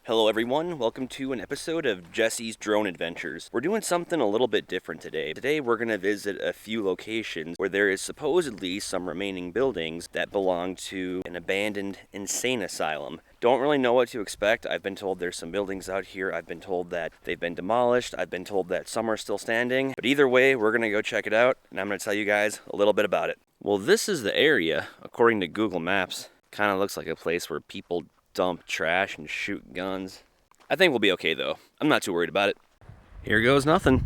Hello everyone, welcome to an episode of Jesse's Drone Adventures. We're doing something a little bit different today. Today we're going to visit a few locations where there is supposedly some remaining buildings that belong to an abandoned insane asylum. Don't really know what to expect. I've been told there's some buildings out here. I've been told that they've been demolished. I've been told that some are still standing. But either way, we're going to go check it out, and I'm going to tell you guys a little bit about it. Well, this is the area, according to Google Maps. Kind of looks like a place where people dump trash and shoot guns. I think we'll be okay though. I'm not too worried about it. Here goes nothing.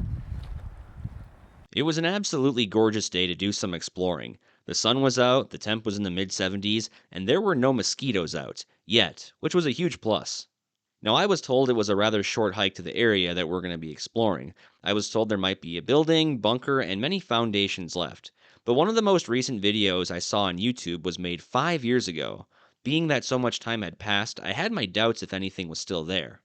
It was an absolutely gorgeous day to do some exploring. The sun was out, the temp was in the mid-70s, and there were no mosquitoes out, yet, which was a huge plus. Now, I was told it was a rather short hike to the area that we're going to be exploring. I was told there might be a building, bunker, and many foundations left. But one of the most recent videos I saw on YouTube was made 5 years ago. Being that so much time had passed, I had my doubts if anything was still there.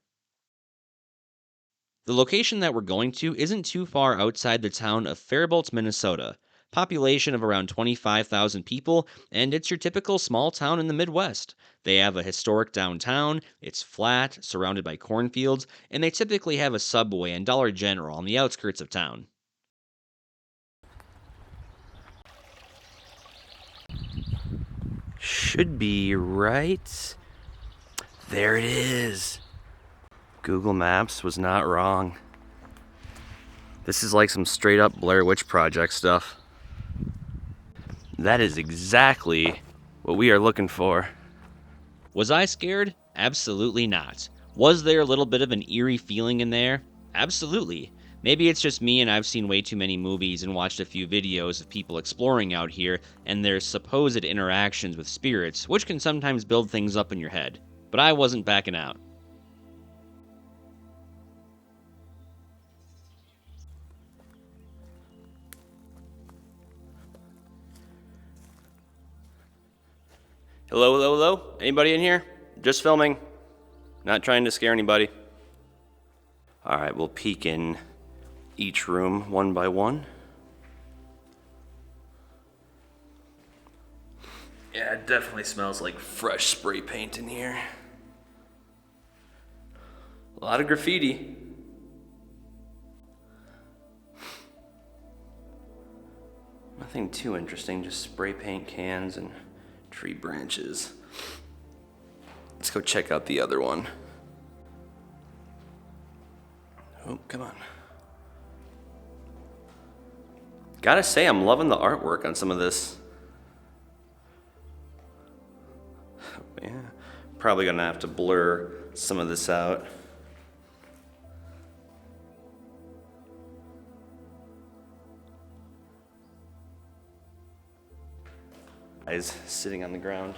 The location that we're going to isn't too far outside the town of Faribault, Minnesota. Population of around 25,000 people, and it's your typical small town in the Midwest. They have a historic downtown, it's flat, surrounded by cornfields, and they typically have a Subway and Dollar General on the outskirts of town. Should be right. There it is. Google Maps was not wrong. This is like some straight up Blair Witch Project stuff. That is exactly what we are looking for. Was I scared? Absolutely not. Was there a little bit of an eerie feeling in there? Absolutely. Maybe it's just me and I've seen way too many movies and watched a few videos of people exploring out here and their supposed interactions with spirits, which can sometimes build things up in your head. But I wasn't backing out. Hello, hello, hello? Anybody in here? Just filming. Not trying to scare anybody. Alright, we'll peek in each room one by one. Yeah, it definitely smells like fresh spray paint in here. A lot of graffiti. Nothing too interesting, just spray paint cans and tree branches. Let's go check out the other one. Oh, come on. Gotta say, I'm loving the artwork on some of this. Yeah, probably gonna have to blur some of this out. Guys sitting on the ground.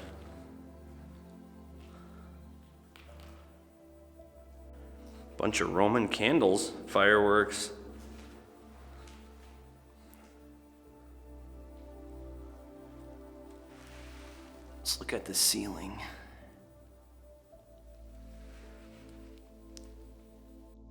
Bunch of Roman candles, fireworks. Let's look at the ceiling.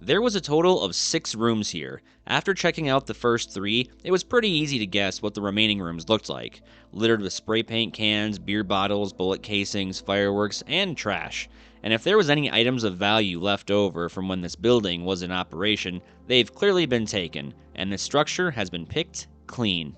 There was a total of 6 rooms here. After checking out the first 3, it was pretty easy to guess what the remaining rooms looked like. Littered with spray paint cans, beer bottles, bullet casings, fireworks, and trash. And if there was any items of value left over from when this building was in operation, they've clearly been taken, and the structure has been picked clean.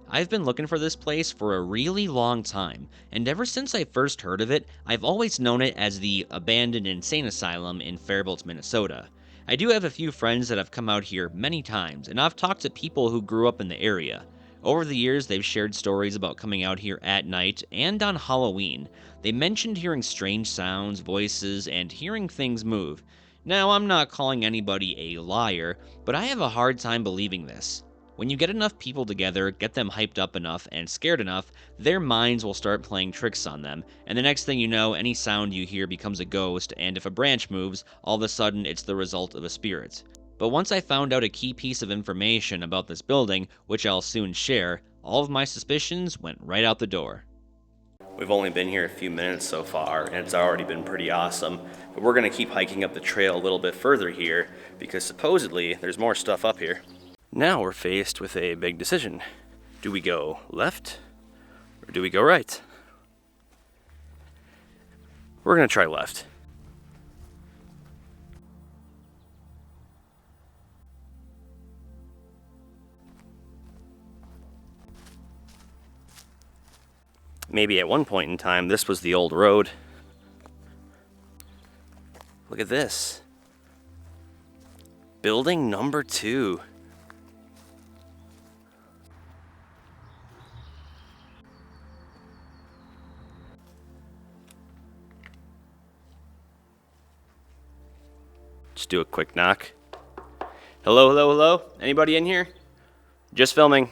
I've been looking for this place for a really long time, and ever since I first heard of it, I've always known it as the abandoned insane asylum in Faribault, Minnesota. I do have a few friends that have come out here many times, and I've talked to people who grew up in the area. Over the years, they've shared stories about coming out here at night and on Halloween. They mentioned hearing strange sounds, voices, and hearing things move. Now, I'm not calling anybody a liar, but I have a hard time believing this. When you get enough people together, get them hyped up enough and scared enough, their minds will start playing tricks on them, and the next thing you know, any sound you hear becomes a ghost, and if a branch moves, all of a sudden it's the result of a spirit. But once I found out a key piece of information about this building, which I'll soon share, all of my suspicions went right out the door. We've only been here a few minutes so far, and it's already been pretty awesome. But we're gonna keep hiking up the trail a little bit further here, because supposedly there's more stuff up here. Now we're faced with a big decision. Do we go left or do we go right? We're gonna try left. Maybe at one point in time, this was the old road. Look at this. Building number 2. Just do a quick knock. Hello, hello, hello? Anybody in here? Just filming.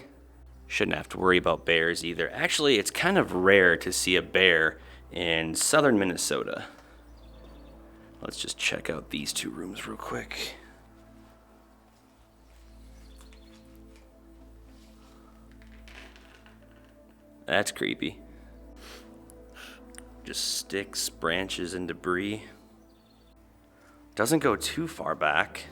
Shouldn't have to worry about bears either. Actually, it's kind of rare to see a bear in southern Minnesota. Let's just check out these 2 rooms real quick. That's creepy. Just sticks, branches, and debris. Doesn't go too far back.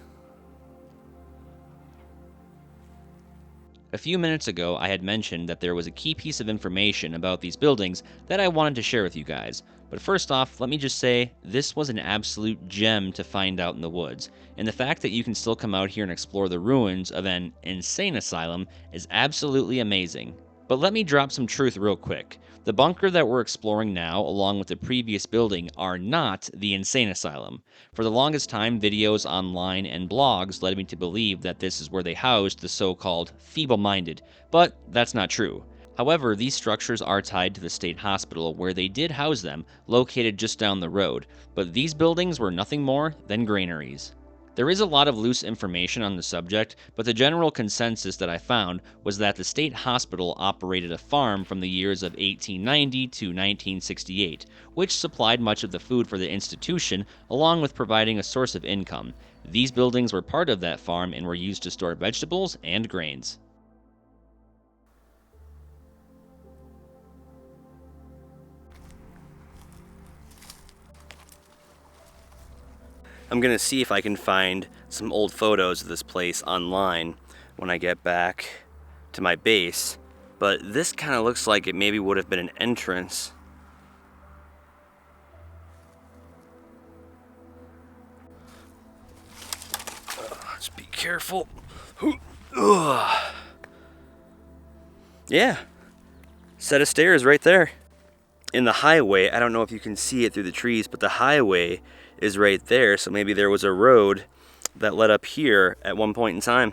A few minutes ago, I had mentioned that there was a key piece of information about these buildings that I wanted to share with you guys. But first off, let me just say, this was an absolute gem to find out in the woods. And the fact that you can still come out here and explore the ruins of an insane asylum is absolutely amazing. But let me drop some truth real quick. The bunker that we're exploring now, along with the previous building, are not the insane asylum. For the longest time, videos online and blogs led me to believe that this is where they housed the so-called feeble-minded, but that's not true. However, these structures are tied to the state hospital where they did house them, located just down the road, but these buildings were nothing more than granaries. There is a lot of loose information on the subject, but the general consensus that I found was that the state hospital operated a farm from the years of 1890 to 1968, which supplied much of the food for the institution, along with providing a source of income. These buildings were part of that farm and were used to store vegetables and grains. I'm gonna see if I can find some old photos of this place online when I get back to my base, but this kind of looks like it maybe would have been an entrance. Let's be careful. Ugh. Yeah, set of stairs right there. In the highway, I don't know if you can see it through the trees, but the highway is right there, so maybe there was a road that led up here at one point in time.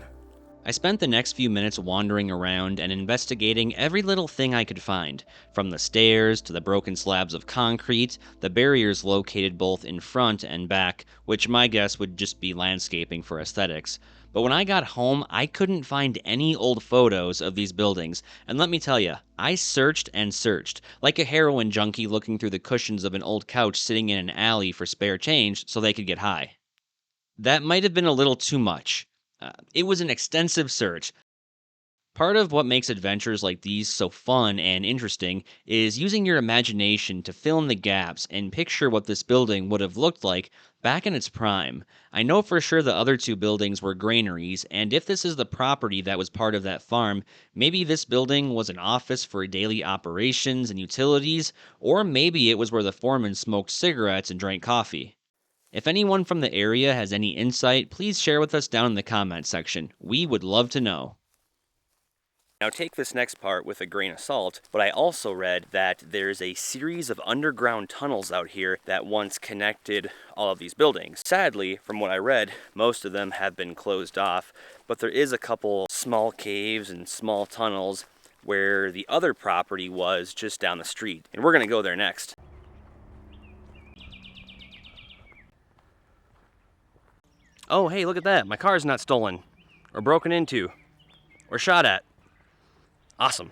I spent the next few minutes wandering around and investigating every little thing I could find, from the stairs to the broken slabs of concrete, the barriers located both in front and back, which my guess would just be landscaping for aesthetics. But when I got home, I couldn't find any old photos of these buildings, and let me tell you, I searched and searched, like a heroin junkie looking through the cushions of an old couch sitting in an alley for spare change so they could get high. That might have been a little too much. It was an extensive search. Part of what makes adventures like these so fun and interesting is using your imagination to fill in the gaps and picture what this building would have looked like back in its prime. I know for sure the other 2 buildings were granaries, and if this is the property that was part of that farm, maybe this building was an office for daily operations and utilities, or maybe it was where the foreman smoked cigarettes and drank coffee. If anyone from the area has any insight, please share with us down in the comments section. We would love to know. Now take this next part with a grain of salt, but I also read that there's a series of underground tunnels out here that once connected all of these buildings. Sadly, from what I read, most of them have been closed off, but there is a couple small caves and small tunnels where the other property was just down the street, and we're gonna go there next. Oh, hey, look at that. My car's not stolen, or broken into, or shot at. Awesome.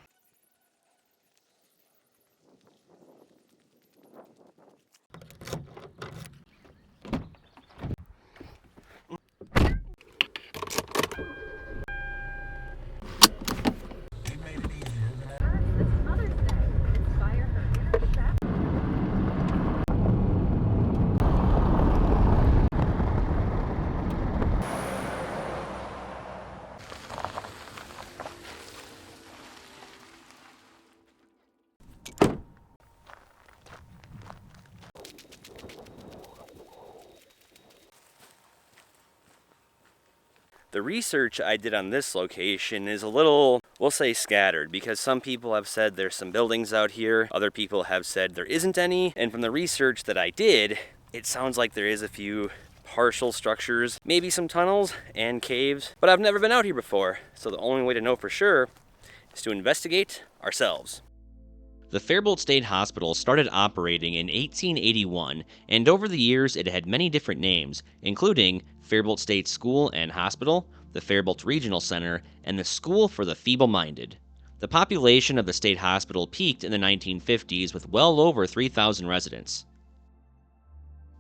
The research I did on this location is a little, we'll say, scattered, because some people have said there's some buildings out here, other people have said there isn't any, and from the research that I did, it sounds like there is a few partial structures, maybe some tunnels and caves, but I've never been out here before, so the only way to know for sure is to investigate ourselves. The Faribault State Hospital started operating in 1881, and over the years it had many different names, including Faribault State School and Hospital, the Faribault Regional Center, and the School for the Feeble-Minded. The population of the state hospital peaked in the 1950s with well over 3,000 residents.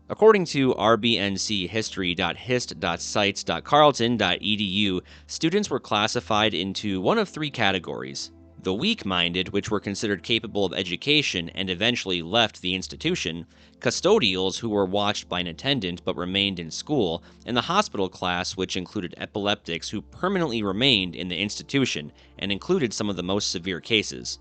According to rbnchistory.hist.cites.carleton.edu, students were classified into one of three categories: the weak-minded, which were considered capable of education and eventually left the institution, custodials, who were watched by an attendant but remained in school, and the hospital class, which included epileptics who permanently remained in the institution and included some of the most severe cases.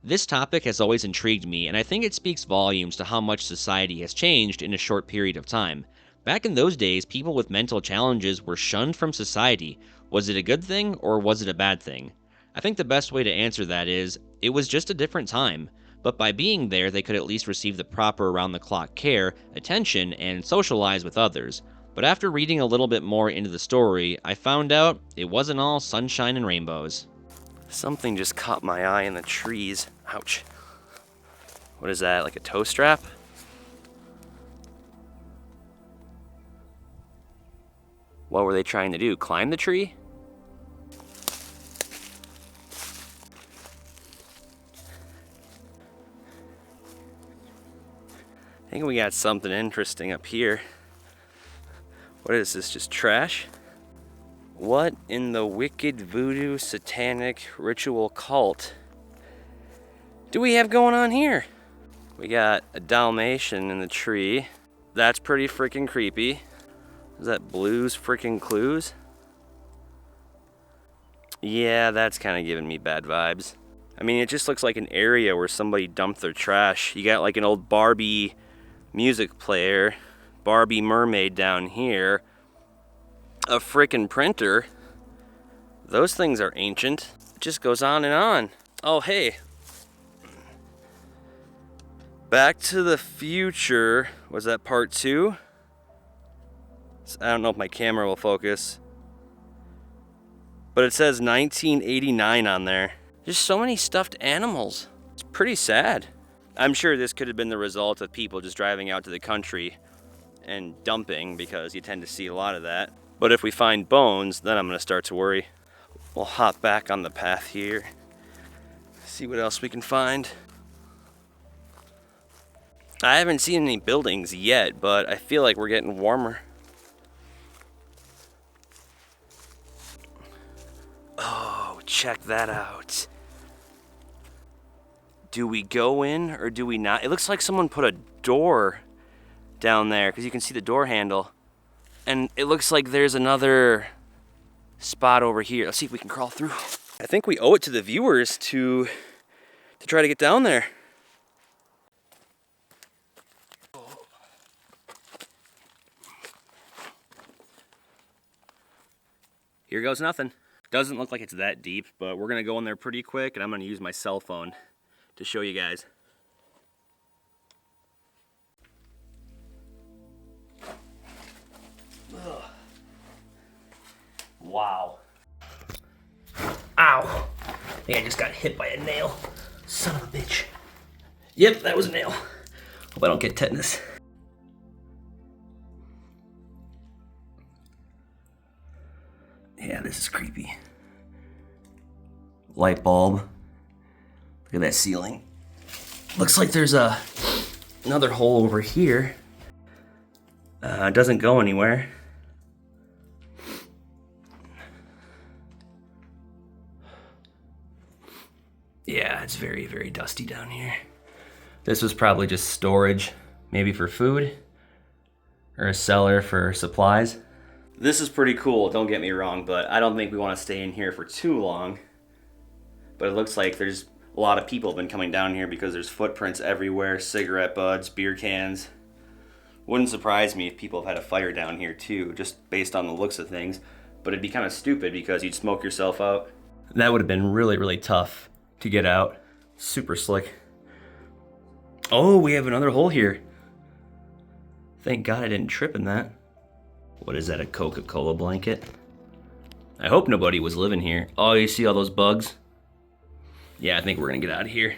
This topic has always intrigued me, and I think it speaks volumes to how much society has changed in a short period of time. Back in those days, people with mental challenges were shunned from society. Was it a good thing, or was it a bad thing? I think the best way to answer that is, it was just a different time, but by being there, they could at least receive the proper around-the-clock care, attention, and socialize with others. But after reading a little bit more into the story, I found out it wasn't all sunshine and rainbows. Something just caught my eye in the trees. Ouch. What is that, like a toe strap? What were they trying to do, climb the tree? I think we got something interesting up here. What is this, just trash? What in the wicked voodoo satanic ritual cult do we have going on here? We got a Dalmatian in the tree. That's pretty freaking creepy. Is that Blue's freaking Clues? Yeah, that's kind of giving me bad vibes. I mean, it just looks like an area where somebody dumped their trash. You got like an old Barbie music player, Barbie mermaid down here, a frickin' printer. Those things are ancient. It just goes on and on. Oh, hey. Back to the Future. Was that part 2? I don't know if my camera will focus. But it says 1989 on there. Just so many stuffed animals. It's pretty sad. I'm sure this could have been the result of people just driving out to the country and dumping, because you tend to see a lot of that. But if we find bones, then I'm gonna start to worry. We'll hop back on the path here, see what else we can find. I haven't seen any buildings yet, but I feel like we're getting warmer. Oh, check that out. Do we go in or do we not? It looks like someone put a door down there, because you can see the door handle. And it looks like there's another spot over here. Let's see if we can crawl through. I think we owe it to the viewers to try to get down there. Here goes nothing. Doesn't look like it's that deep, but we're gonna go in there pretty quick, and I'm gonna use my cell phone to show you guys. Ugh. Wow. Ow. I think I just got hit by a nail. Son of a bitch. Yep, that was a nail. Hope I don't get tetanus. Yeah, this is creepy. Light bulb. Look at that ceiling. Looks like there's another hole over here. It doesn't go anywhere. Yeah, it's very, very dusty down here. This was probably just storage, maybe for food, or a cellar for supplies. This is pretty cool, don't get me wrong, but I don't think we want to stay in here for too long. But it looks like there's a lot of people have been coming down here because there's footprints everywhere, cigarette butts, beer cans. Wouldn't surprise me if people have had a fire down here too, just based on the looks of things, but it'd be kind of stupid because you'd smoke yourself out. That would have been really, really tough to get out. Super slick. Oh, we have another hole here. Thank God I didn't trip in that. What is that, a Coca-Cola blanket? I hope nobody was living here. Oh, you see all those bugs? Yeah, I think we're gonna get out of here.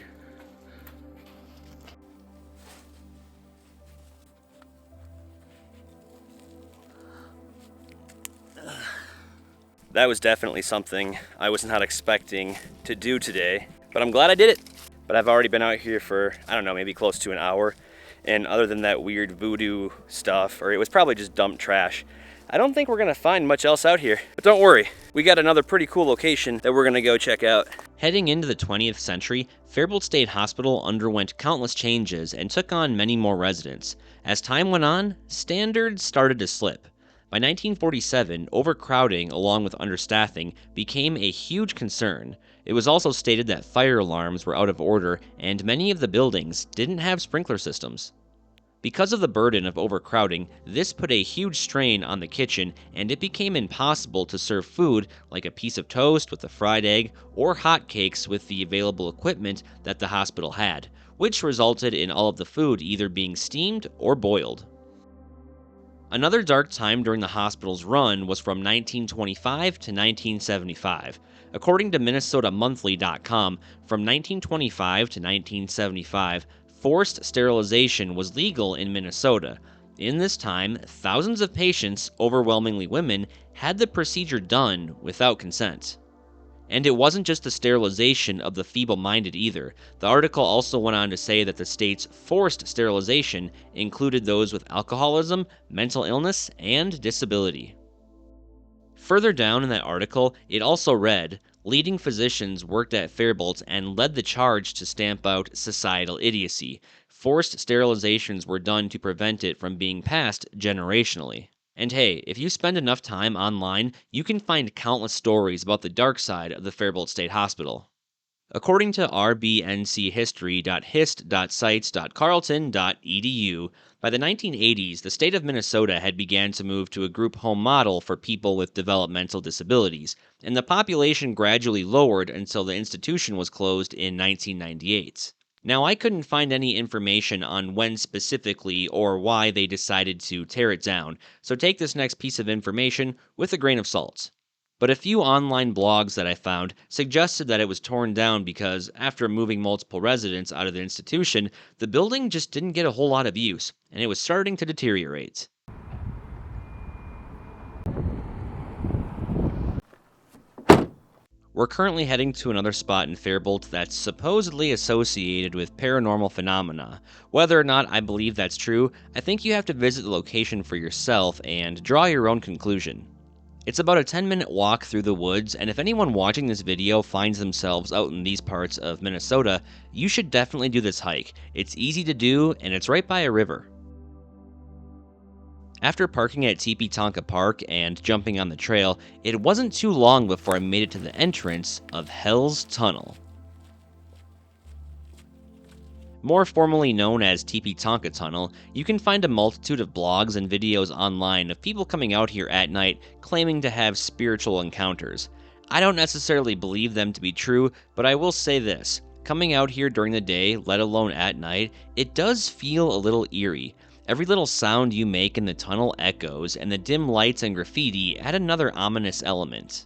That was definitely something I was not expecting to do today, but I'm glad I did it. But I've already been out here for, I don't know, maybe close to an hour. And other than that weird voodoo stuff, or it was probably just dumped trash, I don't think we're gonna find much else out here. But don't worry, we got another pretty cool location that we're gonna go check out. Heading into the 20th century, Faribault State Hospital underwent countless changes and took on many more residents. As time went on, standards started to slip. By 1947, overcrowding along with understaffing became a huge concern. It was also stated that fire alarms were out of order and many of the buildings didn't have sprinkler systems. Because of the burden of overcrowding, this put a huge strain on the kitchen and it became impossible to serve food like a piece of toast with a fried egg or hot cakes with the available equipment that the hospital had, which resulted in all of the food either being steamed or boiled. Another dark time during the hospital's run was from 1925 to 1975. According to MinnesotaMonthly.com, from 1925 to 1975, forced sterilization was legal in Minnesota. In this time, thousands of patients, overwhelmingly women, had the procedure done without consent. And it wasn't just the sterilization of the feeble-minded either. The article also went on to say that the state's forced sterilization included those with alcoholism, mental illness, and disability. Further down in that article, it also read, leading physicians worked at Faribault and led the charge to stamp out societal idiocy. Forced sterilizations were done to prevent it from being passed generationally. And hey, if you spend enough time online, you can find countless stories about the dark side of the Faribault State Hospital. According to rbnchistory.hist.sites.carleton.edu, by the 1980s, the state of Minnesota had began to move to a group home model for people with developmental disabilities, and the population gradually lowered until the institution was closed in 1998. Now, I couldn't find any information on when specifically or why they decided to tear it down, so take this next piece of information with a grain of salt. But a few online blogs that I found suggested that it was torn down because, after moving multiple residents out of the institution, the building just didn't get a whole lot of use, and it was starting to deteriorate. We're currently heading to another spot in Faribault that's supposedly associated with paranormal phenomena. Whether or not I believe that's true, I think you have to visit the location for yourself and draw your own conclusion. It's about a 10-minute walk through the woods, and if anyone watching this video finds themselves out in these parts of Minnesota, you should definitely do this hike. It's easy to do, and it's right by a river. After parking at Teepee Tonka Park and jumping on the trail, it wasn't too long before I made it to the entrance of Hell's Tunnel. More formally known as Teepee Tonka Tunnel, you can find a multitude of blogs and videos online of people coming out here at night claiming to have spiritual encounters. I don't necessarily believe them to be true, but I will say this. Coming out here during the day, let alone at night, it does feel a little eerie. Every little sound you make in the tunnel echoes, and the dim lights and graffiti add another ominous element.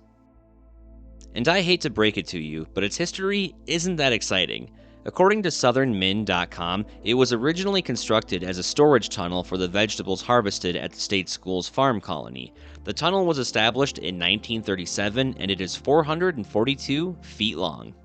And I hate to break it to you, but its history isn't that exciting. According to southernmin.com, it was originally constructed as a storage tunnel for the vegetables harvested at the state school's farm colony. The tunnel was established in 1937 and it is 442 feet long.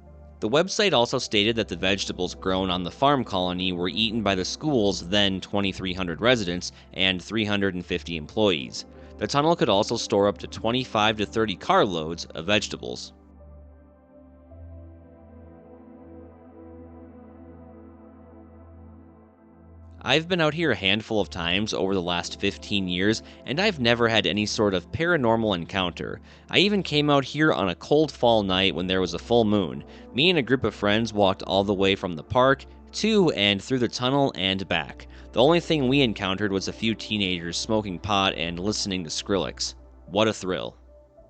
The website also stated that the vegetables grown on the farm colony were eaten by the school's then 2,300 residents and 350 employees. The tunnel could also store up to 25 to 30 carloads of vegetables. I've been out here a handful of times over the last 15 years, and I've never had any sort of paranormal encounter. I even came out here on a cold fall night when there was a full moon. Me and a group of friends walked all the way from the park to and through the tunnel and back. The only thing we encountered was a few teenagers smoking pot and listening to Skrillex. What a thrill.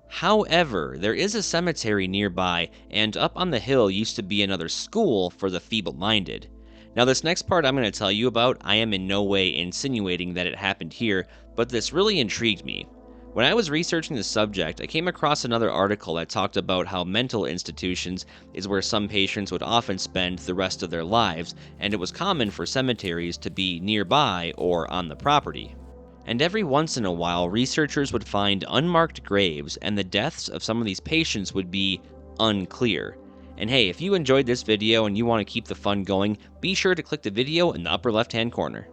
However, there is a cemetery nearby, and up on the hill used to be another school for the feeble-minded. Now, this next part I'm going to tell you about, I am in no way insinuating that it happened here, but this really intrigued me. When I was researching the subject, I came across another article that talked about how mental institutions is where some patients would often spend the rest of their lives, and it was common for cemeteries to be nearby or on the property. And every once in a while, researchers would find unmarked graves, and the deaths of some of these patients would be unclear. And hey, if you enjoyed this video and you want to keep the fun going, be sure to click the video in the upper left-hand corner.